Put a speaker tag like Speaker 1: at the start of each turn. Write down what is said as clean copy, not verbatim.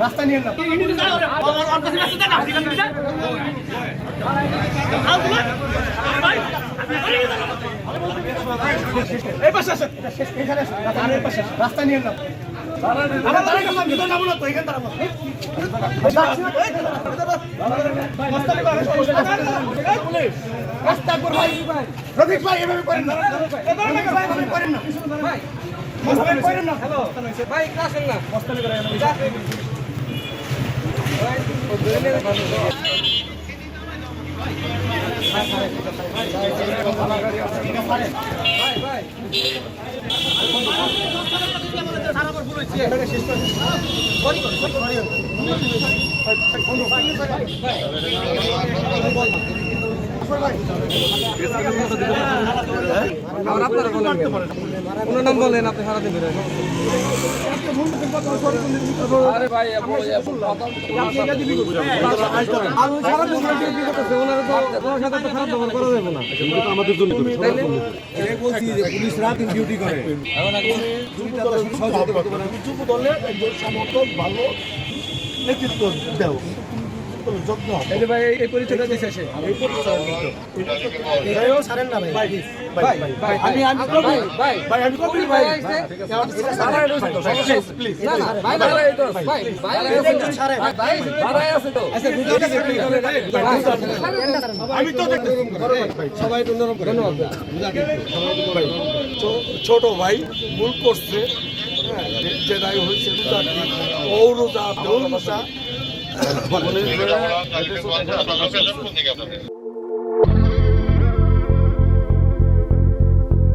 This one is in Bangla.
Speaker 1: রাস্তা নিয়ে রাস্তা নিয়ে না রফিক ভাই এভাবে করেন না করেন না ভাই আসেন না মস্তানি করে
Speaker 2: নাম বলেন আপনি সারাদিন ধরে আরে ভাই
Speaker 1: পুলিশ রাত ডিউটি করে সমর্থন ভালো নেতৃত্ব দেও যত্ন
Speaker 2: ভাই এই পরিচয়টা দিয়েছে সে
Speaker 1: ছাড়েন না ভাই আমি তো সবাই ধন্যবাদ ছোট ভাই ভুল করছে যে রায় হয়েছে ঔরজা